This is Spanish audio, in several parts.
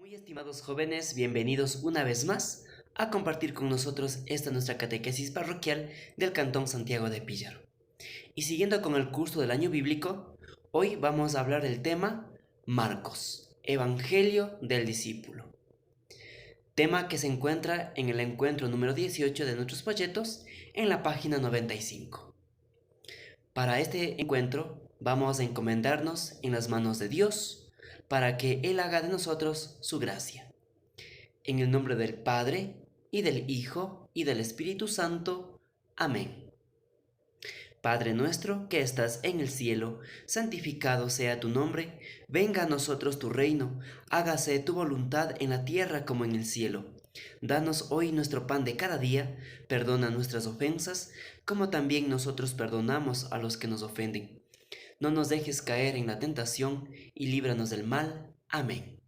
Muy estimados jóvenes, bienvenidos una vez más a compartir con nosotros esta nuestra catequesis parroquial del Cantón Santiago de Píllaro. Y siguiendo con el curso del año bíblico, hoy vamos a hablar del tema Marcos, Evangelio del Discípulo. Tema que se encuentra en el encuentro número 18 de nuestros folletos en la página 95. Para este encuentro vamos a encomendarnos en las manos de Dios para que Él haga de nosotros su gracia. En el nombre del Padre, y del Hijo, y del Espíritu Santo. Amén. Padre nuestro que estás en el cielo, santificado sea tu nombre, venga a nosotros tu reino, hágase tu voluntad en la tierra como en el cielo. Danos hoy nuestro pan de cada día, perdona nuestras ofensas, como también nosotros perdonamos a los que nos ofenden. No nos dejes caer en la tentación, y líbranos del mal. Amén.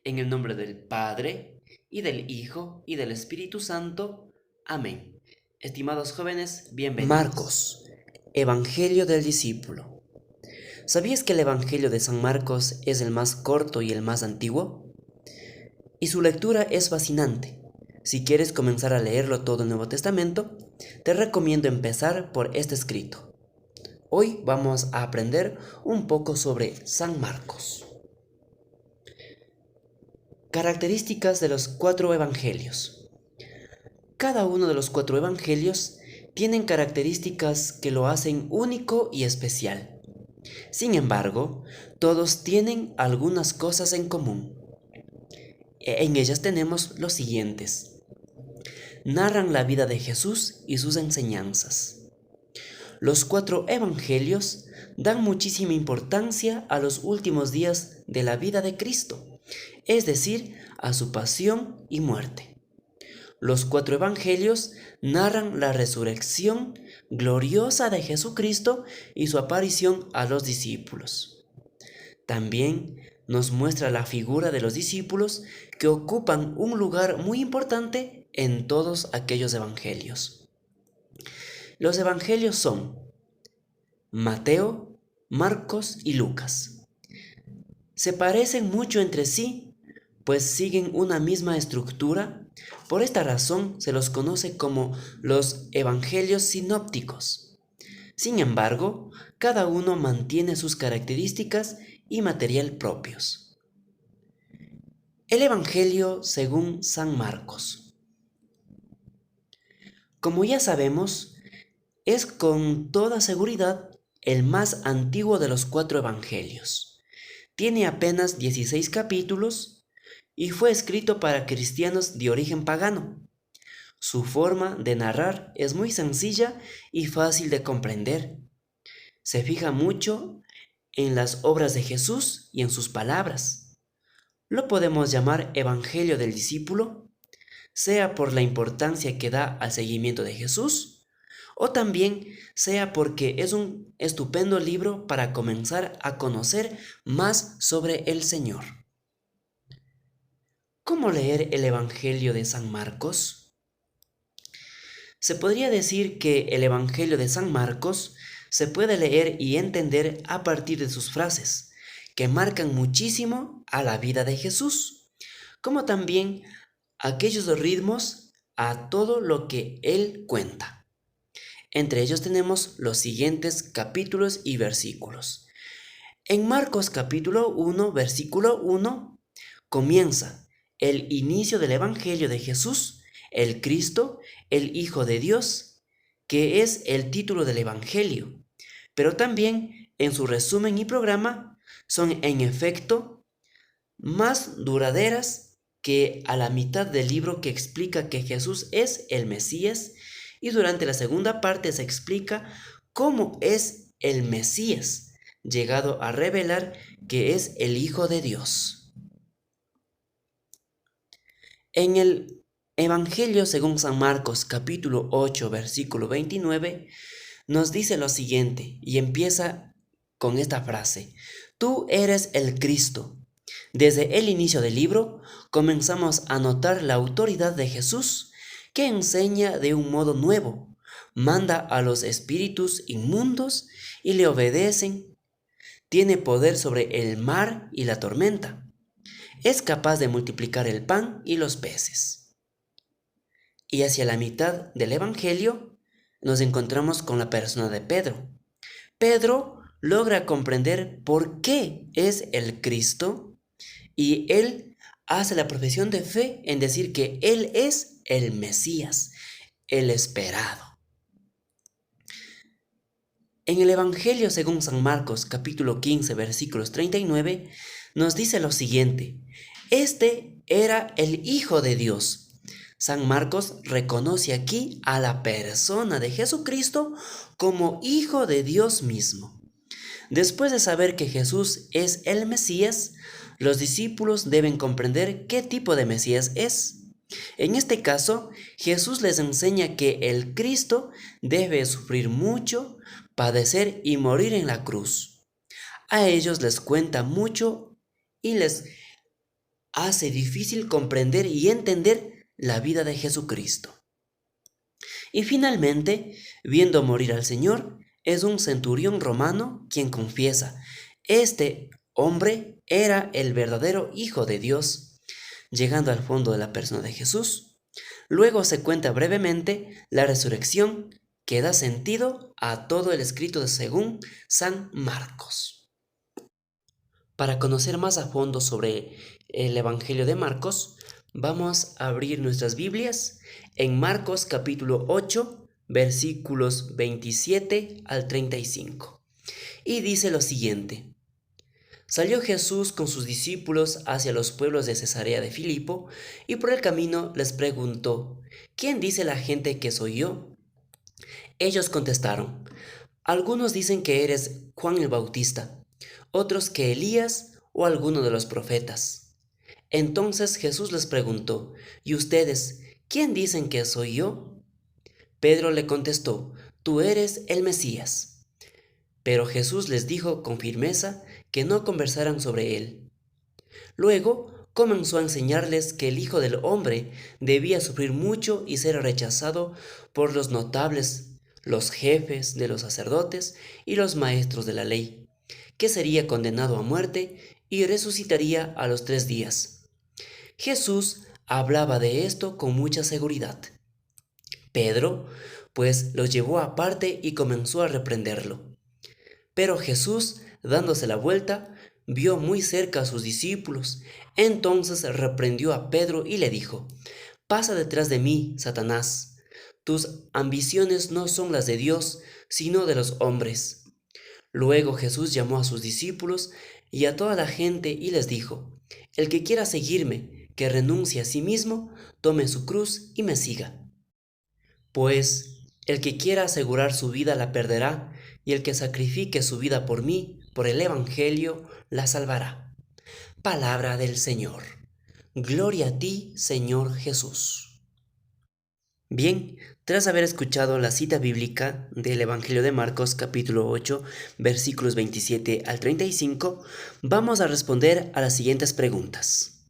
En el nombre del Padre, y del Hijo, y del Espíritu Santo. Amén. Estimados jóvenes, bienvenidos. Marcos, Evangelio del Discípulo. ¿Sabías que el Evangelio de San Marcos es el más corto y el más antiguo? Y su lectura es fascinante. Si quieres comenzar a leerlo todo el Nuevo Testamento, te recomiendo empezar por este escrito. Hoy vamos a aprender un poco sobre San Marcos. Características de los 4 evangelios. Cada uno de los 4 evangelios tienen características que lo hacen único y especial. Sin embargo, todos tienen algunas cosas en común. En ellas tenemos los siguientes. Narran la vida de Jesús y sus enseñanzas. Los 4 evangelios dan muchísima importancia a los últimos días de la vida de Cristo, es decir, a su pasión y muerte. Los 4 evangelios narran la resurrección gloriosa de Jesucristo y su aparición a los discípulos. También nos muestra la figura de los discípulos que ocupan un lugar muy importante en todos aquellos evangelios. Los evangelios son Mateo, Marcos y Lucas. Se parecen mucho entre sí, pues siguen una misma estructura. Por esta razón se los conoce como los evangelios sinópticos. Sin embargo, cada uno mantiene sus características y material propios. El Evangelio según San Marcos. Como ya sabemos, es con toda seguridad el más antiguo de los 4 evangelios. Tiene apenas 16 capítulos y fue escrito para cristianos de origen pagano. Su forma de narrar es muy sencilla y fácil de comprender. Se fija mucho en las obras de Jesús y en sus palabras. Lo podemos llamar Evangelio del Discípulo, sea por la importancia que da al seguimiento de Jesús, o también sea porque es un estupendo libro para comenzar a conocer más sobre el Señor. ¿Cómo leer el Evangelio de San Marcos? Se podría decir que el Evangelio de San Marcos se puede leer y entender a partir de sus frases, que marcan muchísimo a la vida de Jesús, como también aquellos ritmos a todo lo que Él cuenta. Entre ellos tenemos los siguientes capítulos y versículos. En Marcos capítulo 1, versículo 1, comienza el inicio del Evangelio de Jesús, el Cristo, el Hijo de Dios, que es el título del Evangelio. Pero también en su resumen y programa son en efecto más duraderas que a la mitad del libro que explica que Jesús es el Mesías, y durante la segunda parte se explica cómo es el Mesías, llegado a revelar que es el Hijo de Dios. En el Evangelio según San Marcos capítulo 8 versículo 29 nos dice lo siguiente y empieza con esta frase: Tú eres el Cristo. Desde el inicio del libro comenzamos a notar la autoridad de Jesús, que enseña de un modo nuevo, manda a los espíritus inmundos y le obedecen, tiene poder sobre el mar y la tormenta. es capaz de multiplicar el pan y los peces. Y hacia la mitad del Evangelio nos encontramos con la persona de Pedro. Pedro logra comprender por qué es el Cristo y él hace la profesión de fe en decir que él es el Mesías, el esperado. En el Evangelio según San Marcos, capítulo 15, versículos 39, nos dice lo siguiente: este era el Hijo de Dios. San Marcos reconoce aquí a la persona de Jesucristo como Hijo de Dios mismo. Después de saber que Jesús es el Mesías, los discípulos deben comprender qué tipo de Mesías es. En este caso, Jesús les enseña que el Cristo debe sufrir mucho, padecer y morir en la cruz. A ellos les cuenta mucho y les hace difícil comprender y entender la vida de Jesucristo. Y finalmente, viendo morir al Señor, es un centurión romano quien confiesa: este hombre era el verdadero Hijo de Dios. Llegando al fondo de la persona de Jesús, luego se cuenta brevemente la resurrección que da sentido a todo el escrito según San Marcos. Para conocer más a fondo sobre el Evangelio de Marcos, vamos a abrir nuestras Biblias en Marcos capítulo 8, versículos 27 al 35. Y dice lo siguiente: Salió Jesús con sus discípulos hacia los pueblos de Cesarea de Filipo, y por el camino les preguntó: ¿quién dice la gente que soy yo? Ellos contestaron: algunos dicen que eres Juan el Bautista, otros que Elías o alguno de los profetas. Entonces Jesús les preguntó: ¿y ustedes, quién dicen que soy yo? Pedro le contestó: tú eres el Mesías. Pero Jesús les dijo con firmeza que no conversaran sobre él. Luego comenzó a enseñarles que el Hijo del Hombre debía sufrir mucho y ser rechazado por los notables, los jefes de los sacerdotes y los maestros de la ley, que sería condenado a muerte y resucitaría a los 3 días. Jesús hablaba de esto con mucha seguridad. Pedro, pues, los llevó aparte y comenzó a reprenderlo. Pero Jesús, dándose la vuelta, vio muy cerca a sus discípulos. Entonces reprendió a Pedro y le dijo: pasa detrás de mí, Satanás. Tus ambiciones no son las de Dios, sino de los hombres. Luego Jesús llamó a sus discípulos y a toda la gente y les dijo: el que quiera seguirme, que renuncie a sí mismo, tome su cruz y me siga. Pues el que quiera asegurar su vida la perderá, y el que sacrifique su vida por mí, por el Evangelio, la salvará. Palabra del Señor. Gloria a ti, Señor Jesús. Bien, tras haber escuchado la cita bíblica del Evangelio de Marcos capítulo 8, versículos 27 al 35, vamos a responder a las siguientes preguntas.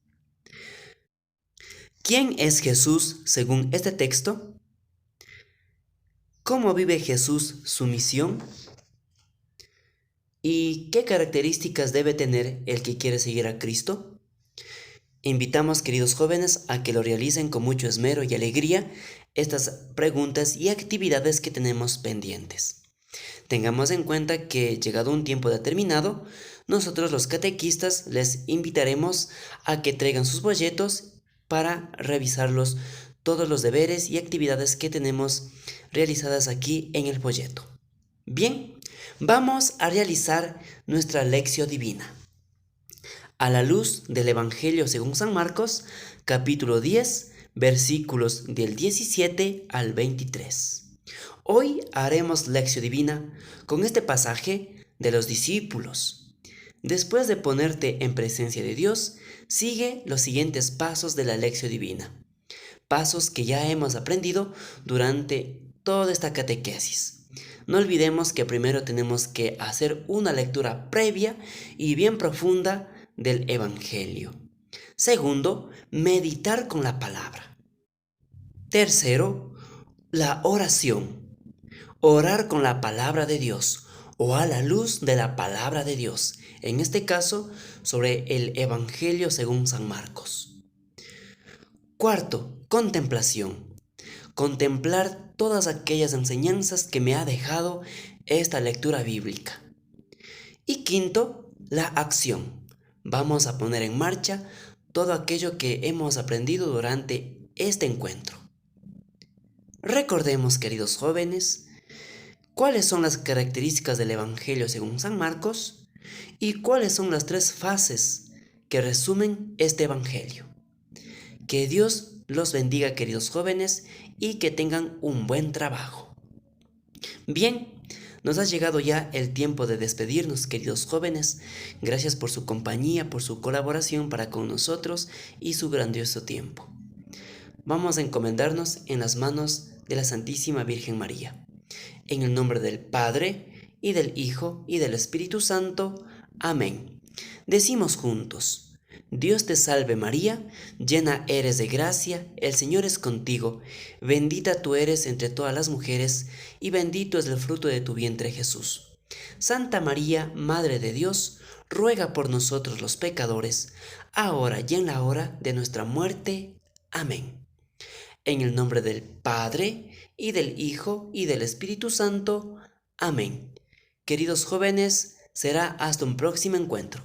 ¿Quién es Jesús según este texto? ¿Cómo vive Jesús su misión? ¿Y qué características debe tener el que quiere seguir a Cristo? Invitamos, queridos jóvenes, a que lo realicen con mucho esmero y alegría estas preguntas y actividades que tenemos pendientes. Tengamos en cuenta que, llegado un tiempo determinado, nosotros los catequistas les invitaremos a que traigan sus folletos para revisarlos todos los deberes y actividades que tenemos realizadas aquí en el folleto. Bien, vamos a realizar nuestra lección divina. A la luz del Evangelio según San Marcos, capítulo 10, versículos del 17 al 23. Hoy haremos lección divina con este pasaje de los discípulos. Después de ponerte en presencia de Dios, sigue los siguientes pasos de la lección divina. Pasos que ya hemos aprendido durante toda esta catequesis. No olvidemos que primero tenemos que hacer una lectura previa y bien profunda del Evangelio. Segundo, meditar con la palabra. Tercero, la oración. Orar con la palabra de Dios. o a la luz de la palabra de Dios, en este caso sobre el Evangelio según San Marcos. Cuarto, contemplación. Contemplar todas aquellas enseñanzas que me ha dejado esta lectura bíblica. Y quinto, la acción. Vamos a poner en marcha todo aquello que hemos aprendido durante este encuentro. Recordemos, queridos jóvenes, cuáles son las características del Evangelio según San Marcos y cuáles son las tres fases que resumen este Evangelio. Que Dios los bendiga, queridos jóvenes, y que tengan un buen trabajo. Bien, nos ha llegado ya el tiempo de despedirnos, queridos jóvenes. Gracias por su compañía, por su colaboración para con nosotros y su grandioso tiempo. Vamos a encomendarnos en las manos de la Santísima Virgen María. En el nombre del Padre, y del Hijo, y del Espíritu Santo. Amén. Decimos juntos: Dios te salve María, llena eres de gracia, el Señor es contigo, bendita tú eres entre todas las mujeres, y bendito es el fruto de tu vientre Jesús. Santa María, Madre de Dios, ruega por nosotros los pecadores, ahora y en la hora de nuestra muerte. Amén. En el nombre del Padre, y del Hijo, y del Espíritu Santo. Amén. Queridos jóvenes, será hasta un próximo encuentro.